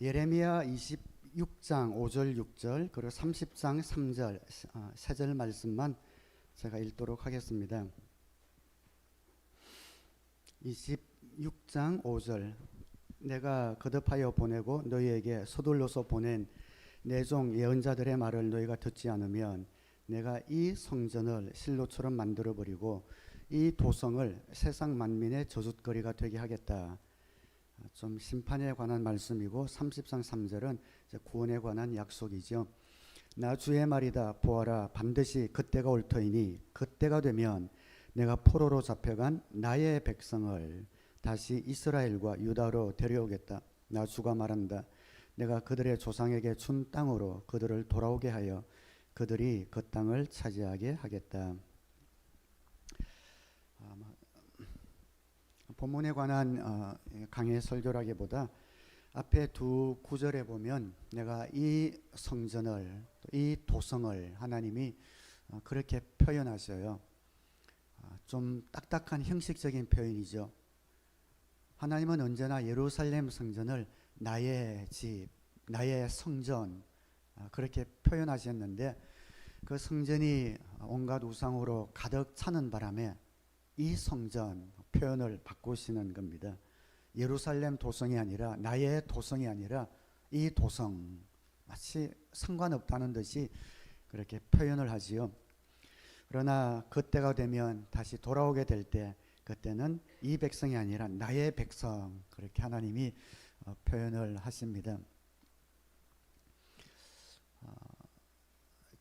예레미야 26장 5절 6절 그리고 30장 3절 세 절 말씀만 제가 읽도록 하겠습니다. 26장 5절 내가 거듭하여 보내고 너희에게 서둘러서 보낸 내 종 예언자들의 말을 너희가 듣지 않으면 내가 이 성전을 실로처럼 만들어버리고 이 도성을 세상 만민의 저주거리가 되게 하겠다. 좀 심판에 관한 말씀이고 30장 3절은 구원에 관한 약속이죠. 나 주의 말이다. 보아라, 반드시 그때가 올 터이니 그때가 되면 내가 포로로 잡혀간 나의 백성을 다시 이스라엘과 유다로 데려오겠다. 나 주가 말한다. 내가 그들의 조상에게 준 땅으로 그들을 돌아오게 하여 그들이 그 땅을 차지하게 하겠다. 본문에 관한 강의 설교라기보다 앞에 두 구절에 보면 내가 이 성전을 이 도성을 하나님이 그렇게 표현하셔요. 좀 딱딱한 형식적인 표현이죠. 하나님은 언제나 예루살렘 성전을 나의 집, 나의 성전 그렇게 표현하셨는데 그 성전이 온갖 우상으로 가득 차는 바람에 이 성전 표현을 바꾸시는 겁니다. 예루살렘 도성이 아니라 나의 도성이 아니라 이 도성, 마치 상관없다는 듯이 그렇게 표현을 하지요. 그러나 그때가 되면 다시 돌아오게 될 때 그때는 이 백성이 아니라 나의 백성, 그렇게 하나님이 표현을 하십니다.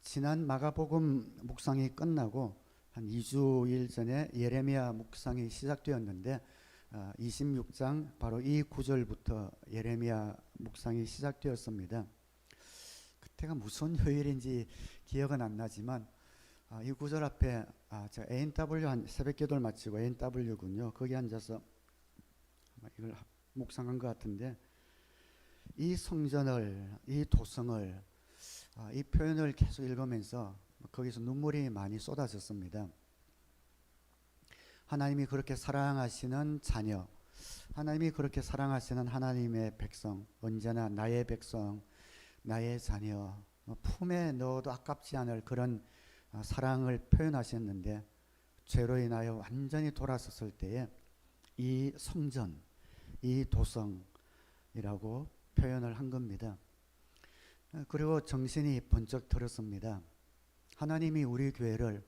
지난 마가복음 묵상이 끝나고 한 2주일 전에 예레미야 묵상이 시작되었는데 26장 바로 이 구절부터 예레미야 묵상이 시작되었습니다. 그때가 무슨 요일인지 기억은 안 나지만 이 구절 앞에 제가 ANW 한 새벽기도를 마치고 ANW군요. 거기 앉아서 이걸 묵상한 것 같은데 이 성전을 이 도성을 이 표현을 계속 읽으면서 거기서 눈물이 많이 쏟아졌습니다. 하나님이 그렇게 사랑하시는 자녀, 하나님이 그렇게 사랑하시는 하나님의 백성, 언제나 나의 백성, 나의 자녀, 품에 넣어도 아깝지 않을 그런 사랑을 표현하셨는데 죄로 인하여 완전히 돌아섰을 때에 이 성전, 이 도성이라고 표현을 한 겁니다. 그리고 정신이 번쩍 들었습니다. 하나님이 우리 교회를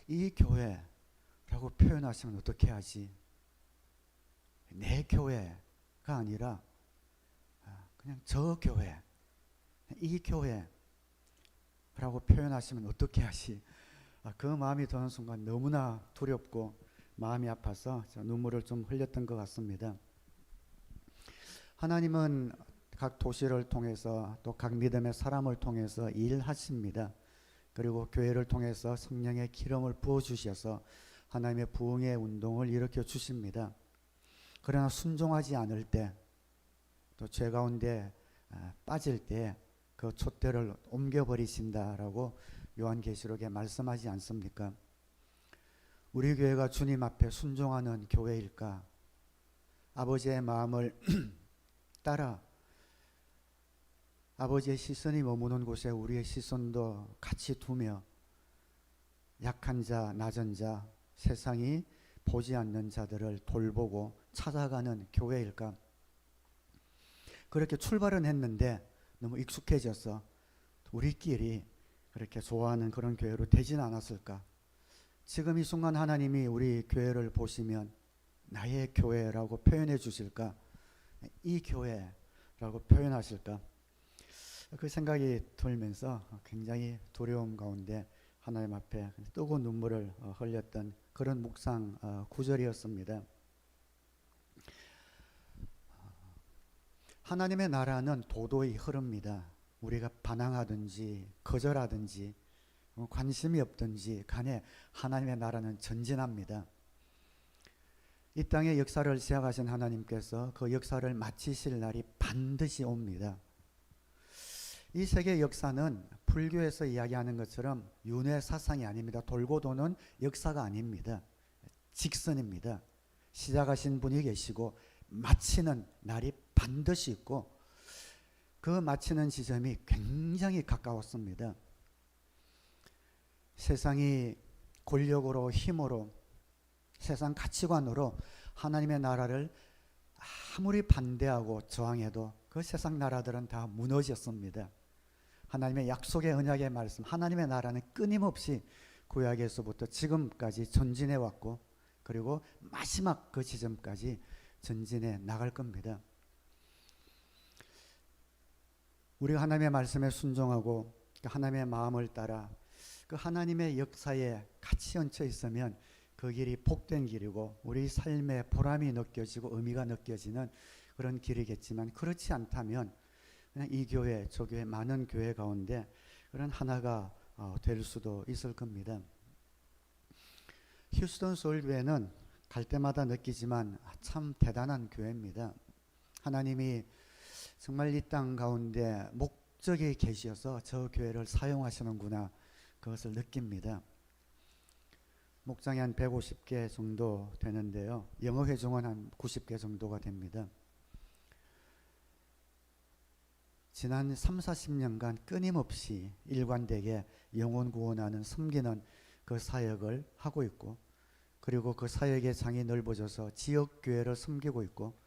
이 교회라고 표현하시면 어떻게 하지? 내 교회가 아니라 그냥 저 교회, 이 교회라고 표현하시면 어떻게 하지? 그 마음이 드는 순간 너무나 두렵고 마음이 아파서 눈물을 좀 흘렸던 것 같습니다. 하나님은 각 도시를 통해서 또 각 믿음의 사람을 통해서 일하십니다. 그리고 교회를 통해서 성령의 기름을 부어주셔서 하나님의 부흥의 운동을 일으켜 주십니다. 그러나 순종하지 않을 때, 또 죄 가운데 빠질 때 그 촛대를 옮겨버리신다라고 요한계시록에 말씀하지 않습니까? 우리 교회가 주님 앞에 순종하는 교회일까? 아버지의 마음을 따라 아버지의 시선이 머무는 곳에 우리의 시선도 같이 두며 약한 자, 낮은 자, 세상이 보지 않는 자들을 돌보고 찾아가는 교회일까? 그렇게 출발은 했는데 너무 익숙해져서 우리끼리 그렇게 좋아하는 그런 교회로 되진 않았을까? 지금 이 순간 하나님이 우리 교회를 보시면 나의 교회라고 표현해 주실까? 이 교회라고 표현하실까? 그 생각이 들면서 굉장히 두려움 가운데 하나님 앞에 뜨거운 눈물을 흘렸던 그런 묵상 구절이었습니다. 하나님의 나라는 도도히 흐릅니다. 우리가 반항하든지 거절하든지 관심이 없든지 간에 하나님의 나라는 전진합니다. 이 땅의 역사를 시작하신 하나님께서 그 역사를 마치실 날이 반드시 옵니다. 이 세계 역사는 불교에서 이야기하는 것처럼 윤회 사상이 아닙니다. 돌고 도는 역사가 아닙니다. 직선입니다. 시작하신 분이 계시고 마치는 날이 반드시 있고 그 마치는 지점이 굉장히 가까웠습니다. 세상이 권력으로 힘으로 세상 가치관으로 하나님의 나라를 아무리 반대하고 저항해도 그 세상 나라들은 다 무너졌습니다. 하나님의 약속의 언약의 말씀, 하나님의 나라는 끊임없이 구약에서부터 지금까지 전진해 왔고, 그리고 마지막 그 지점까지 전진해 나갈 겁니다. 우리가 하나님의 말씀에 순종하고 하나님의 마음을 따라 그 하나님의 역사에 같이 얹혀 있으면 그 길이 복된 길이고 우리 삶의 보람이 느껴지고 의미가 느껴지는 그런 길이겠지만, 그렇지 않다면 그냥 이 교회 저 교회 많은 교회 가운데 그런 하나가 될 수도 있을 겁니다. 휴스턴 서울교회는 갈 때마다 느끼지만 참 대단한 교회입니다. 하나님이 정말 이 땅 가운데 목적이 계셔서 저 교회를 사용하시는구나, 그것을 느낍니다. 목장이 한 150개 정도 되는데요. 영어 회중은 한 90개 정도가 됩니다. 지난 30-40년간 끊임없이 일관되게 영혼 구원하는 섬기는 그 사역을 하고 있고, 그리고 그 사역의 장이 넓어져서 지역 교회를 섬기고 있고,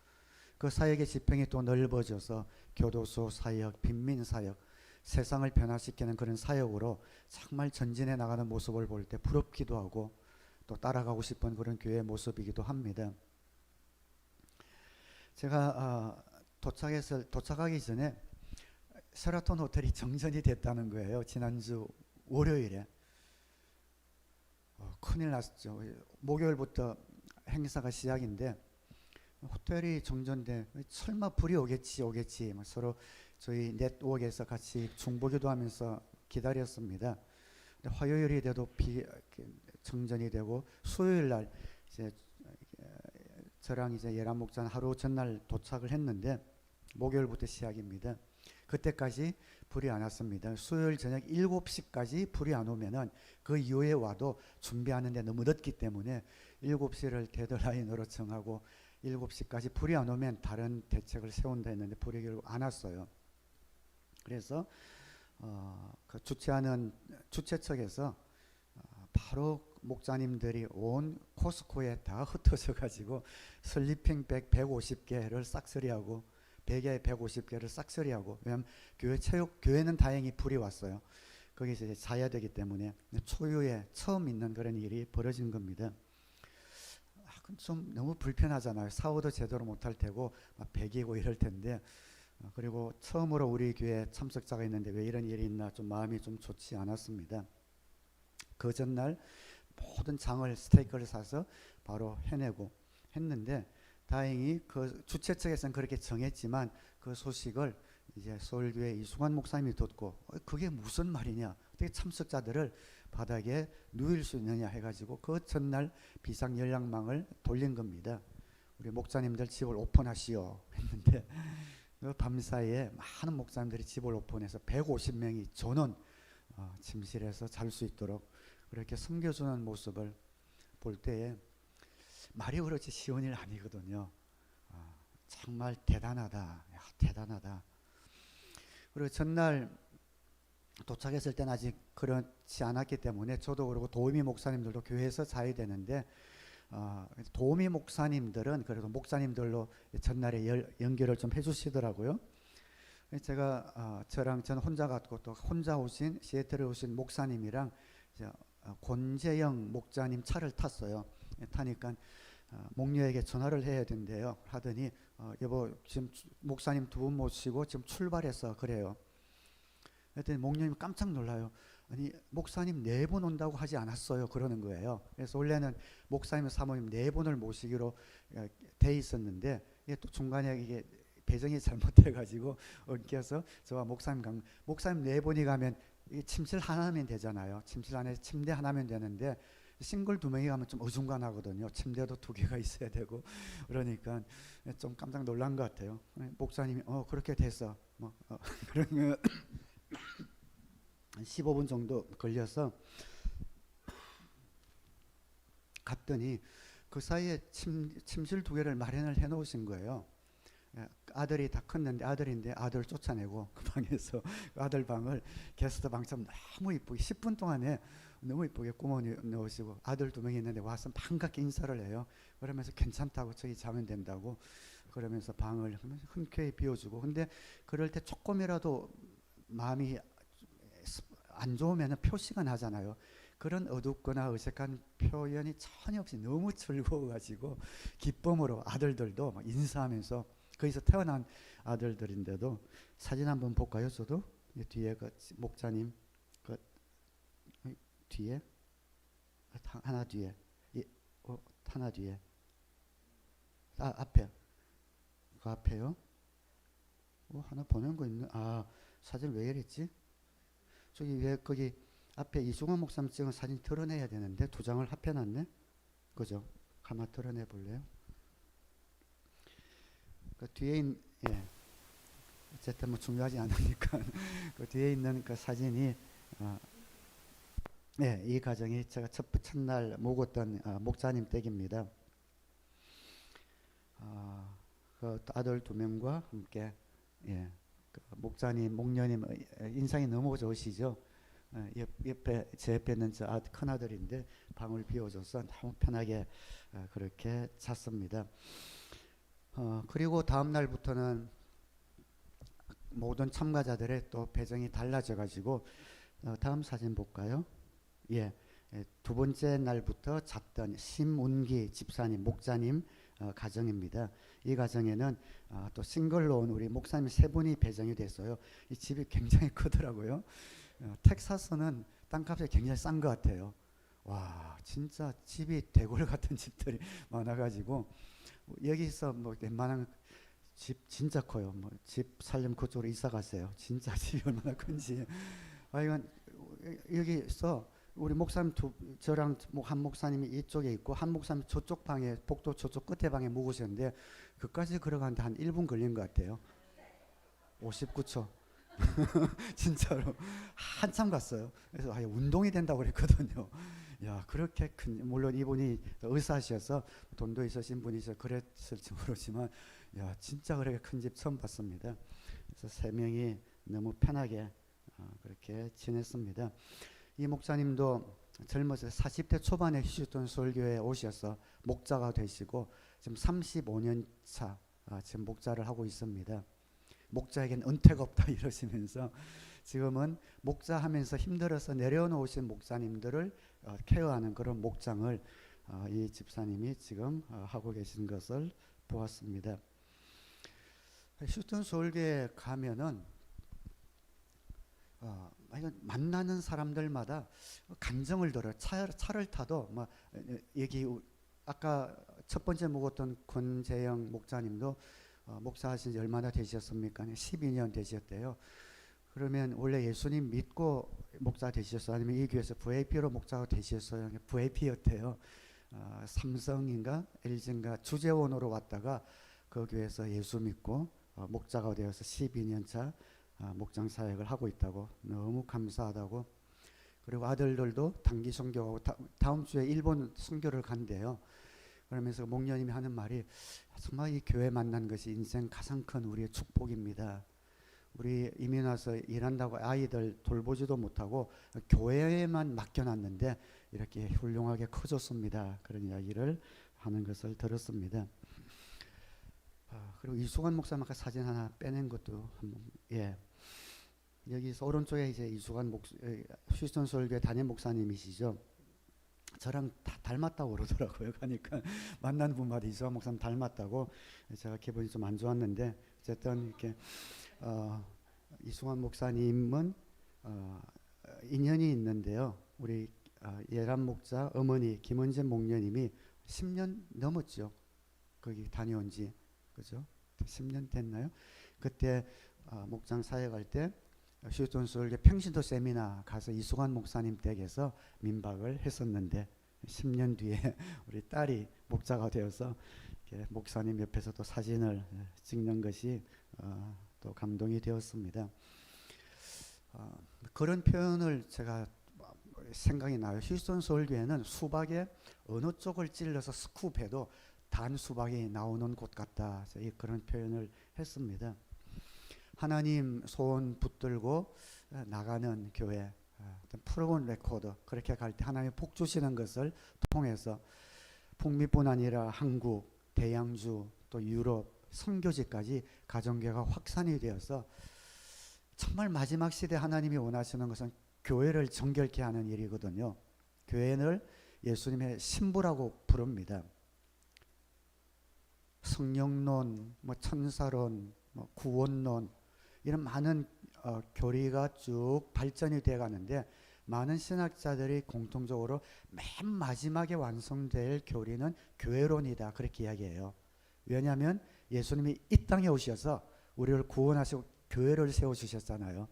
그 사역의 지평이 또 넓어져서 교도소 사역, 빈민 사역, 세상을 변화시키는 그런 사역으로 정말 전진해 나가는 모습을 볼 때 부럽기도 하고 또 따라가고 싶은 그런 교회의 모습이기도 합니다. 제가 도착하기 전에 셰라톤 호텔이 정전이 됐다는 거예요. 지난주 월요일에. 큰일 났죠. 목요일부터 행사가 시작인데 호텔이 정전돼 설마 불이 오겠지 서로 저희 네트워크에서 같이 중보기도 하면서 기다렸습니다. 근데 화요일이 돼도 정전이 되고, 수요일 날 이제 저랑 이제 예람 목사는 하루 전날 도착을 했는데 목요일부터 시작입니다. 그때까지 불이 안 왔습니다. 수요일 저녁 7시까지 불이 안 오면은 그 이후에 와도 준비하는데 너무 늦기 때문에 7시를 데드라인으로 정하고 7시까지 불이 안 오면 다른 대책을 세운다 했는데 불이 결국 안 왔어요. 그래서 그 주최하는 주최 측에서 바로 목사님들이 온 코스코에 다 흩어져 가지고 슬리핑백 150개를 싹쓸이하고 베개 150개를 싹쓸이하고, 왜냐하면 교회는 다행히 불이 왔어요. 거기서 이제 자야 되기 때문에 초유에 처음 있는 그런 일이 벌어진 겁니다. 좀 너무 불편하잖아요. 샤워도 제대로 못할 테고 막 베기고 이럴 텐데, 그리고 처음으로 우리 교회 참석자가 있는데 왜 이런 일이 있나 좀 마음이 좀 좋지 않았습니다. 그 전날 모든 장을 스테이크를 사서 바로 해내고 했는데, 다행히 그 주최 측에서는 그렇게 정했지만 그 소식을 이제 서울교회 이승환 목사님이 듣고 그게 무슨 말이냐, 어떻게 참석자들을 바닥에 누일 수 있느냐 해가지고 그 전날 비상 연락망을 돌린 겁니다. 우리 목사님들 집을 오픈하시오 했는데 그 밤사이에 많은 목사님들이 집을 오픈해서 150명이 전원 침실에서 잘 수 있도록 그렇게 섬겨주는 모습을 볼 때에 말이 그렇지 쉬운 일 아니거든요. 정말 대단하다. 대단하다. 그리고 전날 도착했을 때는 아직 그렇지 않았기 때문에 저도 그러고 도우미 목사님들도 교회에서 자야 되는데, 도우미 목사님들은 그래도 목사님들로 전날에 연결을 좀 해주시더라고요. 제가 저는 혼자 갔고 또 혼자 오신 시애틀에 오신 목사님이랑 권재영 목자님 차를 탔어요. 타니까 목녀에게 전화를 해야 된대요. 하더니 여보 지금 목사님 두 분 모시고 지금 출발해서 그래요. 그랬더니 목녀님 깜짝 놀라요. 아니 목사님 4분 온다고 하지 않았어요, 그러는 거예요. 그래서 원래는 목사님 사모님 4분을 모시기로 돼 있었는데 이게 또 중간에 이게 배정이 잘못돼가지고 엉켜서 저와 목사님 4분이 가면 이 침실 하나면 되잖아요. 침실 안에 침대 하나면 되는데 싱글 2명이 가면 좀 어중간하거든요. 침대도 2개가 있어야 되고 그러니까 좀 깜짝 놀란 것 같아요. 목사님이 그렇게 됐어. 그러면 15분 정도 걸려서 갔더니 그 사이에 침실 2개를 마련을 해 놓으신 거예요. 아들이 다 컸는데 아들인데 아들 쫓아내고 그 방에서 그 아들 방을 게스트 방처럼 너무 이쁘게 10분 동안에 너무 이쁘게 꾸며 넣으시고 아들 2명이 있는데 와서 반갑게 인사를 해요. 그러면서 괜찮다고 저기 자면 된다고 그러면서 방을 흔쾌히 비워주고 근데 그럴 때 조금이라도 마음이 안 좋으면 표시가 나잖아요. 그런 어둡거나 어색한 표현이 전혀 없이 너무 즐거워가지고 기쁨으로 아들들도 막 인사하면서 거기서 태어난 아들들인데도 사진 한번 볼까요? 저도 뒤에 그 목자님 그 뒤에 하나 뒤에 하나 뒤에 앞에 그 앞에요. 하나 보낸 거 있네. 사진 왜 이랬지? 저기 왜 거기 앞에 이승환 목사님 찍은 사진 드러내야 되는데 2장을 합해놨네. 그죠? 가만 드러내 볼래요? 그 뒤에 예. 어쨌든 뭐 중요하지 않으니까 그 뒤에 있는 그 사진이 네, 이 가정이 제가 첫날 묵었던 목자님 댁입니다. 그 아들 2명과 함께 예, 그 목자님, 목녀님 인상이 너무 좋으시죠. 옆에 제 옆에 있는 저 큰 아들인데 방을 비워줘서 너무 편하게 그렇게 잤습니다. 그리고 다음 날부터는 모든 참가자들의 또 배정이 달라져 가지고 다음 사진 볼까요? 예, 2번째 날부터 잤던 심운기 집사님, 목자님 가정입니다. 이 가정에는 또 싱글로 온 우리 목사님 3분이 배정이 됐어요. 이 집이 굉장히 크더라고요. 텍사스는 땅값이 굉장히 싼 것 같아요. 와, 진짜 집이 대궐 같은 집들이 많아가지고 여기서 뭐 웬만한 집 진짜 커요. 뭐 집 살려면 그쪽으로 이사 갔어요. 진짜 집이 얼마나 큰지. 이건 여기서 우리 목사님 저랑 한 목사님이 이쪽에 있고 한 목사님 저쪽 방에 복도 저쪽 끝에 방에 묵으셨는데 그까지 걸어가는데 한 1분 걸린 것 같아요. 59초. 진짜로 한참 갔어요. 그래서 운동이 된다고 그랬거든요. 야, 그렇게 큰, 물론 이분이 의사셔서 돈도 있으신 분이셔서 그랬을지 모르지만 야, 진짜 그렇게 큰 집 처음 봤습니다. 그래서 3명이 너무 편하게 그렇게 지냈습니다. 이 목사님도 젊어서 40대 초반에 휴스턴 서울교회에 오셔서 목자가 되시고 지금 35년 차 지금 목자를 하고 있습니다. 목자에겐 은퇴가 없다 이러시면서 지금은 목자하면서 힘들어서 내려놓으신 목사님들을 케어하는 그런 목장을 이 집사님이 지금 하고 계신 것을 보았습니다. 휴스턴 서울교회 가면은 만나는 사람들마다 감정을 들어요. 차를 타도 뭐 여기 아까 첫 번째 묵었던 권재영 목자님도 목사하신 지 얼마나 되셨습니까? 12년 되셨대요. 그러면 원래 예수님 믿고 목사 되셨어요? 아니면 이 교회에서 VIP로 목사가 되셨어요? VIP였대요. 삼성인가 LG인가 주재원으로 왔다가 그 교회에서 예수 믿고 목자가 되어서 12년 차 목장 사역을 하고 있다고 너무 감사하다고. 그리고 아들들도 단기 선교하고 다음 주에 일본 선교를 간대요. 그러면서 목녀님이 하는 말이 정말 이 교회 만난 것이 인생 가장 큰 우리의 축복입니다. 우리 이민 와서 일한다고 아이들 돌보지도 못하고 교회에만 맡겨놨는데 이렇게 훌륭하게 커졌습니다. 그런 이야기를 하는 것을 들었습니다. 그리고 이수관 목사님 아까 사진 하나 빼낸 것도 한번 여기서 오른쪽에 이제 이수관 휴스턴 서울교회 담임 목사님이시죠. 저랑 다 닮았다고 그러더라고요. 그러니까 만난 분마다 이수관 목사님 닮았다고 제가 기분이 좀 안 좋았는데 어쨌든 이렇게 이수관 목사님은 인연이 있는데요. 우리 예람 목자 어머니 김은진 목녀님이 10년 넘었죠. 거기 다녀온 지 그죠? 10년 됐나요? 그때 목장 사역할 때 휴스턴 서울교 평신도 세미나 가서 이수관 목사님 댁에서 민박을 했었는데 10년 뒤에 우리 딸이 목자가 되어서 이렇게 목사님 옆에서 또 사진을 찍는 것이 또 감동이 되었습니다. 그런 표현을 제가 생각이 나요. 휴스턴 서울교회는 수박에 어느 쪽을 찔러서 스쿱해도 단 수박이 나오는 곳 같다. 그런 표현을 했습니다. 하나님 소원 붙들고 나가는 교회, 프로그램 레코드 그렇게 갈 때 하나님 복 주시는 것을 통해서 북미뿐 아니라 한국, 대양주, 또 유럽, 선교지까지 가정교회가 확산이 되어서 정말 마지막 시대 하나님이 원하시는 것은 교회를 정결케 하는 일이거든요. 교회를 예수님의 신부라고 부릅니다. 성령론, 천사론, 구원론 이런 많은 교리가 쭉 발전이 되어 가는데 많은 신학자들이 공통적으로 맨 마지막에 완성될 교리는 교회론이다 그렇게 이야기해요. 왜냐하면 예수님이 이 땅에 오셔서 우리를 구원하시고 교회를 세워주셨잖아요.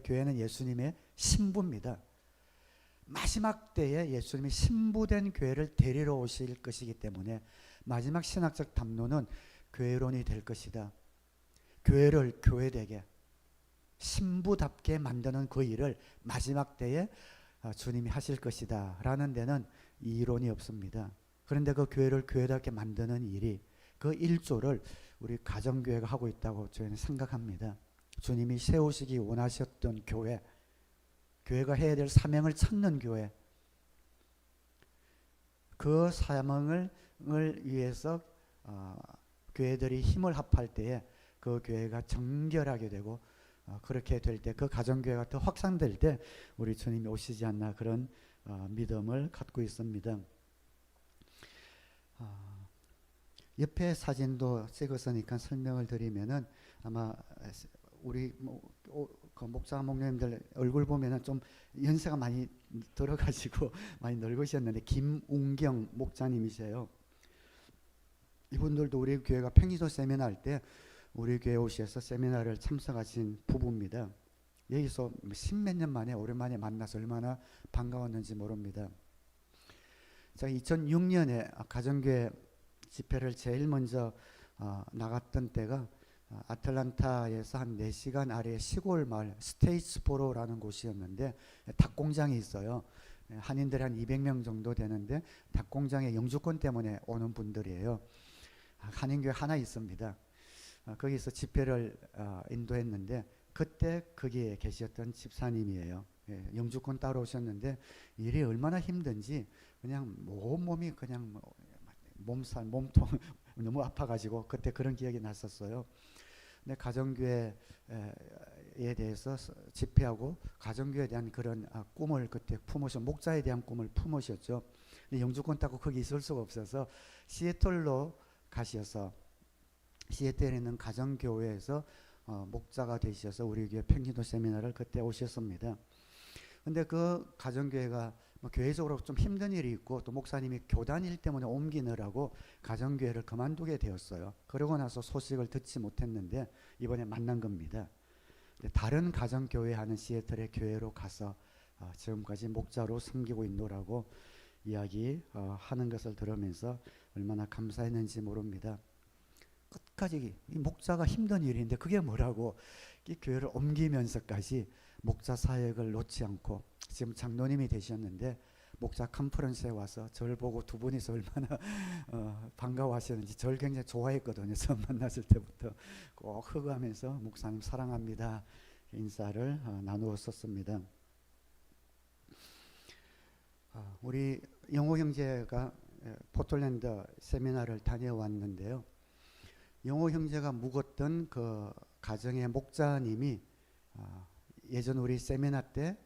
교회는 예수님의 신부입니다. 마지막 때에 예수님이 신부된 교회를 데리러 오실 것이기 때문에 마지막 신학적 담론은 교회론이 될 것이다. 교회를 교회되게 신부답게 만드는 그 일을 마지막 때에 주님이 하실 것이다 라는 데는 이론이 없습니다. 그런데 그 교회를 교회답게 만드는 일이 그 일조를 우리 가정교회가 하고 있다고 저희는 생각합니다. 주님이 세우시기 원하셨던 교회, 교회가 해야 될 사명을 찾는 교회, 그 사명을 위해서 교회들이 힘을 합할 때에 그 교회가 정결하게 되고 그렇게 될 때 그 가정교회가 더 확산될 때 우리 주님이 오시지 않나 그런 믿음을 갖고 있습니다. 옆에 사진도 찍었으니까 설명을 드리면은 아마 우리 그 목사 목녀님들 얼굴 보면은 좀 연세가 많이 들어가지고 많이 늙으셨는데 김웅경 목사님이세요. 이분들도 우리 교회가 팽이도 세미나 할 때 우리 교회 오셔서 세미나를 참석하신 부부입니다. 여기서 십몇 년 만에 오랜만에 만나서 얼마나 반가웠는지 모릅니다. 제가 2006년에 가정교회 집회를 제일 먼저 나갔던 때가 아틀란타에서 한 4시간 아래의 시골 마을 스테이츠보로라는 곳이었는데 닭공장이 있어요. 한인들이 한 200명 정도 되는데 닭공장의 영주권 때문에 오는 분들이에요. 한인교회 하나 있습니다. 거기서 집회를 인도했는데 그때 거기에 계셨던 집사님이에요. 영주권 따로 오셨는데 일이 얼마나 힘든지 그냥 온몸이 그냥 몸통 너무 아파가지고 그때 그런 기억이 났었어요. 근데 가정교회에 대해서 집회하고 가정교회에 대한 그런 꿈을 그때 품으셨, 목자에 대한 꿈을 품으셨죠. 근데 영주권 따고 거기 있을 수가 없어서 시애틀로 가셔서 시애틀에 있는 가정교회에서 목자가 되셔서 우리 교회 팽기도 세미나를 그때 오셨습니다. 근데 그 가정교회가 교회적으로 좀 힘든 일이 있고 또 목사님이 교단 일 때문에 옮기느라고 가정교회를 그만두게 되었어요. 그러고 나서 소식을 듣지 못했는데 이번에 만난 겁니다. 다른 가정교회 하는 시애틀의 교회로 가서 지금까지 목자로 섬기고 있노라고 이야기하는 것을 들으면서 얼마나 감사했는지 모릅니다. 끝까지 이 목자가 힘든 일인데 그게 뭐라고 이 교회를 옮기면서까지 목자 사역을 놓지 않고 지금 장로님이 되셨는데 목자 컨퍼런스에 와서 저를 보고 두 분이서 얼마나 반가워하시는지 저를 굉장히 좋아했거든요. 처음 만났을 때부터 꼭 흐그하면서 목사님 사랑합니다 인사를 나누었었습니다. 우리 영호 형제가 포틀랜드 세미나를 다녀왔는데요. 영호 형제가 묵었던 그 가정의 목자님이 예전 우리 세미나 때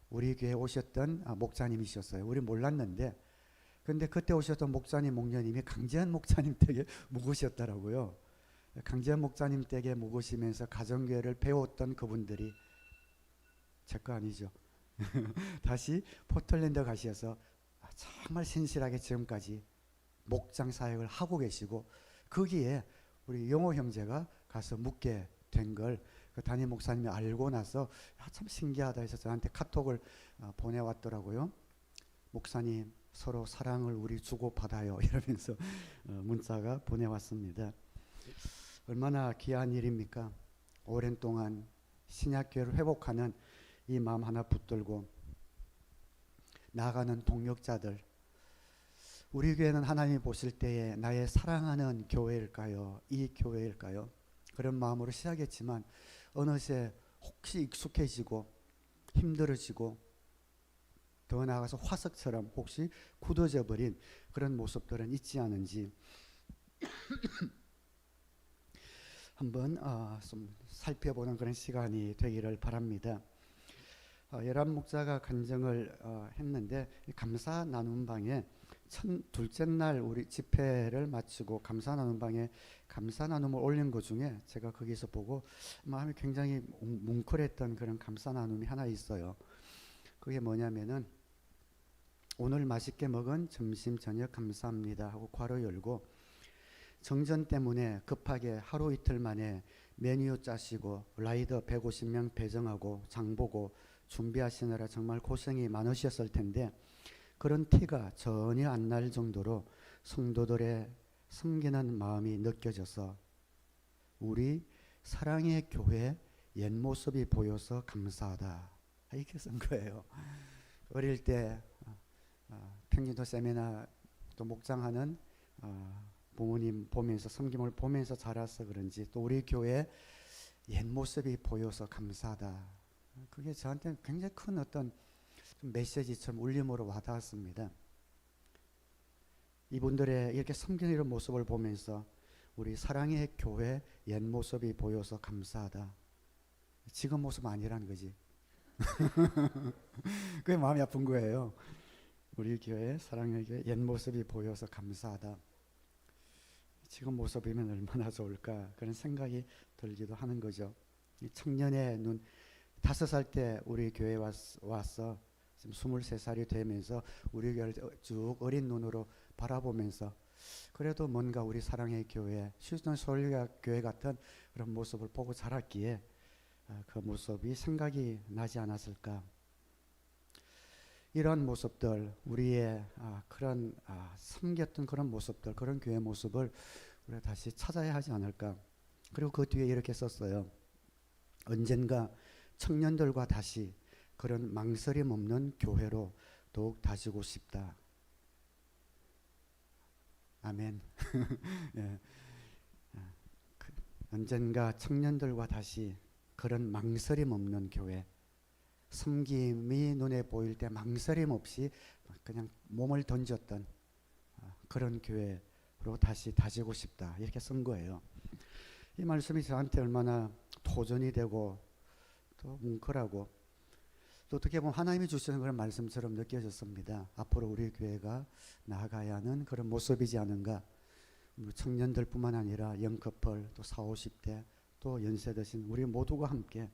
우리 교회 오셨던 목사님이셨어요. 우리 몰랐는데 근데 그때 오셨던 목사님 목녀님이 강재한 목사님 댁에 묵으셨더라고요. 강재한 목사님 댁에 묵으시면서 가정교회를 배웠던 그분들이 제 거 아니죠. 다시 포틀랜드 가셔서 정말 신실하게 지금까지 목장 사역을 하고 계시고 거기에 우리 영호 형제가 가서 묵게 된 걸 그 담임 목사님이 알고 나서 참 신기하다 해서 저한테 카톡을 보내왔더라고요. 목사님 서로 사랑을 우리 주고받아요 이러면서 문자가 보내왔습니다. 얼마나 귀한 일입니까? 오랜 동안 신약교회를 회복하는 이 마음 하나 붙들고 나아가는 동역자들, 우리 교회는 하나님이 보실 때에 나의 사랑하는 교회일까요? 이 교회일까요? 그런 마음으로 시작했지만 어느새 혹시 익숙해지고 힘들어지고 더 나아가서 화석처럼 혹시 굳어져 버린 그런 모습들은 있지 않은지 한번 좀 살펴보는 그런 시간이 되기를 바랍니다. 예람 목사가 간증을 했는데 감사 나눔 방에 둘째 날 우리 집회를 마치고 감사 나눔 방에 감사 나눔을 올린 것 중에 제가 거기서 보고 마음이 굉장히 뭉클했던 그런 감사 나눔이 하나 있어요. 그게 뭐냐면은 오늘 맛있게 먹은 점심 저녁 감사합니다 하고 괄호 열고 정전 때문에 급하게 하루 이틀 만에 메뉴 짜시고 라이더 150명 배정하고 장 보고 준비하시느라 정말 고생이 많으셨을 텐데 그런 티가 전혀 안 날 정도로 성도들의 섬기는 마음이 느껴져서 우리 사랑의 교회 옛 모습이 보여서 감사하다 이렇게 쓴 거예요. 어릴 때 평진도 세미나 또 목장하는 부모님 보면서 섬김을 보면서 자라서 그런지 또 우리 교회 옛 모습이 보여서 감사하다. 그게 저한테는 굉장히 큰 어떤 메시지처럼 울림으로 와닿았습니다. 이분들의 이렇게 섬기는 이런 모습을 보면서 우리 사랑의 교회 옛 모습이 보여서 감사하다. 지금 모습 아니라는 거지. 그게 마음이 아픈 거예요. 우리 교회 사랑의 교회 옛 모습이 보여서 감사하다. 지금 모습이면 얼마나 좋을까 그런 생각이 들기도 하는 거죠. 이 청년의 눈 5살 때 우리 교회에 와서 지금 23살이 되면서 우리 교회를 쭉 어린 눈으로 바라보면서 그래도 뭔가 우리 사랑의 교회 휴스턴 서울교회 같은 그런 모습을 보고 자랐기에 그 모습이 생각이 나지 않았을까. 이런 모습들 우리의 그런 섬겼던 그런 모습들 그런 교회 모습을 우리가 다시 찾아야 하지 않을까. 그리고 그 뒤에 이렇게 썼어요. 언젠가 청년들과 다시 그런 망설임 없는 교회로 더욱 다지고 싶다. 아멘. 예. 언젠가 청년들과 다시 그런 망설임 없는 교회 섬김이 눈에 보일 때 망설임 없이 그냥 몸을 던졌던 그런 교회로 다시 다지고 싶다 이렇게 쓴 거예요. 이 말씀이 저한테 얼마나 도전이 되고 또 뭉클하고 또 어떻게 보면 하나님이 주시는 그런 말씀처럼 느껴졌습니다. 앞으로 우리 교회가 나아가야 하는 그런 모습이지 않은가. 청년들뿐만 아니라 영커플 또 40, 50대 또 연세 드신 우리 모두가 함께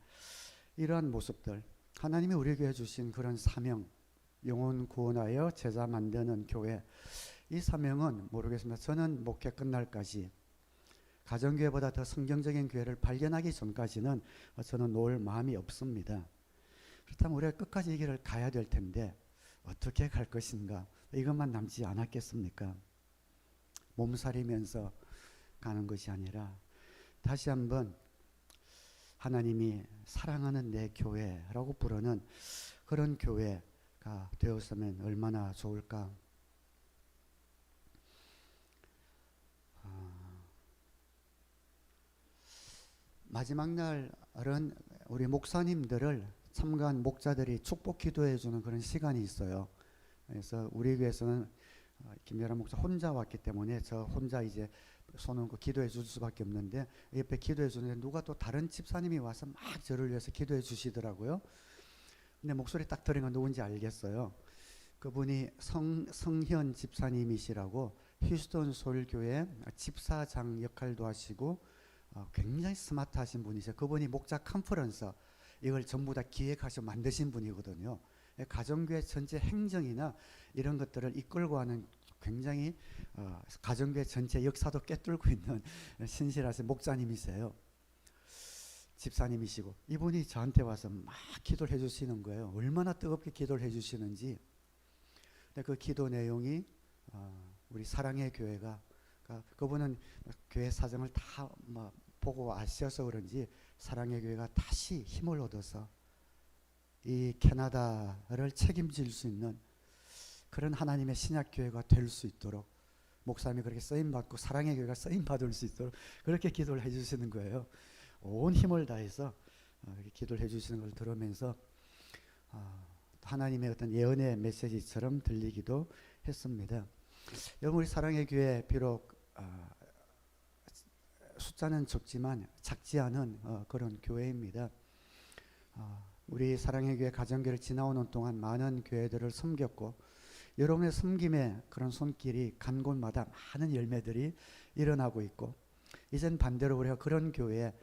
이러한 모습들 하나님이 우리 교회에 주신 그런 사명 영혼 구원하여 제자 만드는 교회 이 사명은 모르겠습니다. 저는 목회 끝날까지 가정교회보다 더 성경적인 교회를 발견하기 전까지는 저는 놓을 마음이 없습니다. 그렇다면 우리가 끝까지 이 길을 가야 될 텐데 어떻게 갈 것인가 이것만 남지 않았겠습니까? 몸살이면서 가는 것이 아니라 다시 한번 하나님이 사랑하는 내 교회라고 부르는 그런 교회가 되었으면 얼마나 좋을까. 마지막 날은 우리 목사님들을 참가한 목자들이 축복 기도해 주는 그런 시간이 있어요. 그래서 우리 교회에서는 김여란 목사 혼자 왔기 때문에 저 혼자 이제 손 얹고 기도해 줄 수밖에 없는데 옆에 기도해 주는데 누가 또 다른 집사님이 와서 막 저를 위해서 기도해 주시더라고요. 근데 목소리 딱 들으니까 누군지 알겠어요. 그분이 성현 집사님이시라고 휴스턴 서울교회 집사장 역할도 하시고 굉장히 스마트하신 분이세요. 그분이 목자 컨퍼런스 이걸 전부 다 기획하셔 만드신 분이거든요. 가정교회 전체 행정이나 이런 것들을 이끌고 하는 굉장히 가정교회 전체 역사도 꿰뚫고 있는 신실하신 목사님이세요. 집사님이시고 이분이 저한테 와서 막 기도를 해주시는 거예요. 얼마나 뜨겁게 기도를 해주시는지. 근데 그 기도 내용이 우리 사랑의 교회가 그분은 교회 사정을 다 보고 아셔서 그런지 사랑의 교회가 다시 힘을 얻어서 이 캐나다를 책임질 수 있는 그런 하나님의 신약 교회가 될 수 있도록 목사님이 그렇게 쓰임 받고 사랑의 교회가 쓰임 받을 수 있도록 그렇게 기도를 해주시는 거예요. 온 힘을 다해서 이렇게 기도를 해주시는 걸 들으면서 하나님의 어떤 예언의 메시지처럼 들리기도 했습니다. 여러분, 우리 사랑의 교회 비록 숫자는 적지만 작지 않은 그런 교회입니다. 우리 사랑의 교회 가정교회를 지나오는 동안 많은 교회들을 섬겼고 여러분의 섬김의 그런 손길이 간 곳마다 많은 열매들이 일어나고 있고 이젠 반대로 우리가 그런 교회에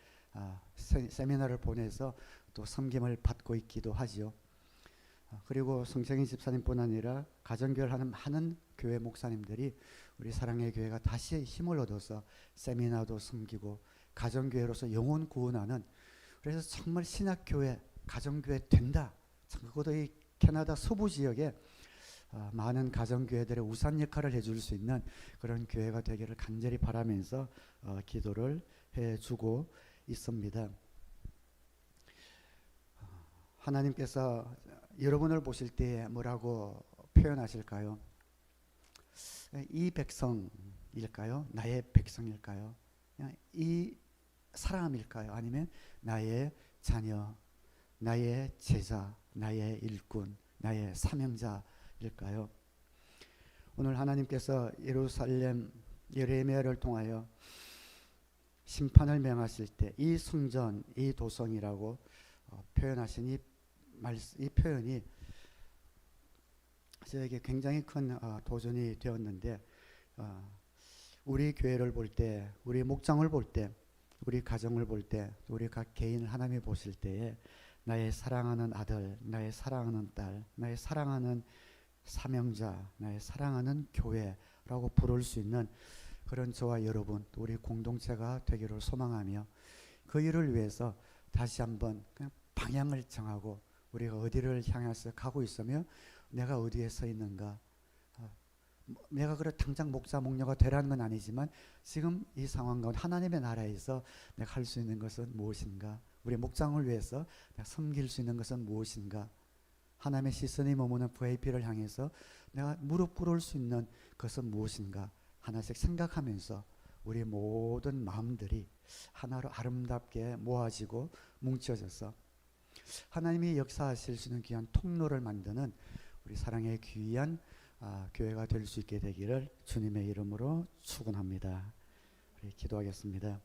세미나를 보내서 또 섬김을 받고 있기도 하지요. 그리고 성정인 집사님뿐 아니라 가정교회를 하는 많은 교회 목사님들이 우리 사랑의 교회가 다시 힘을 얻어서 세미나도 섬기고 가정교회로서 영혼 구원하는, 그래서 정말 신약교회 가정교회 된다. 그것도 이 캐나다 서부 지역에 많은 가정교회들의 우산 역할을 해줄 수 있는 그런 교회가 되기를 간절히 바라면서 기도를 해주고 있습니다. 하나님께서 여러분을 보실 때 뭐라고 표현하실까요? 이 백성일까요? 나의 백성일까요? 이 사람일까요? 아니면 나의 자녀, 나의 제자, 나의 일꾼, 나의 사명자일까요? 오늘 하나님께서 예루살렘 예레미야를 통하여 심판을 명하실 때 이 성전, 이 도성이라고 표현하신 이 표현이 저에게 굉장히 큰 도전이 되었는데, 우리 교회를 볼 때, 우리 목장을 볼 때, 우리 가정을 볼 때, 우리 각 개인을 하나님이 보실 때에 나의 사랑하는 아들, 나의 사랑하는 딸, 나의 사랑하는 사명자, 나의 사랑하는 교회라고 부를 수 있는 그런 저와 여러분, 우리 공동체가 되기를 소망하며 그 일을 위해서 다시 한번 그냥 방향을 정하고 우리가 어디를 향해서 가고 있으며 내가 어디에 서 있는가, 내가 그래 당장 목자 목녀가 되라는 건 아니지만 지금 이 상황 가운데 하나님의 나라에서 내가 할 수 있는 것은 무엇인가, 우리 목장을 위해서 내가 섬길 수 있는 것은 무엇인가, 하나님의 시선이 머무는 VIP를 향해서 내가 무릎 꿇을 수 있는 것은 무엇인가 하나씩 생각하면서 우리 모든 마음들이 하나로 아름답게 모아지고 뭉쳐져서 하나님이 역사하실 수 있는 귀한 통로를 만드는 우리 사랑의 귀한 교회가 될 수 있게 되기를 주님의 이름으로 축원합니다. 우리 기도하겠습니다.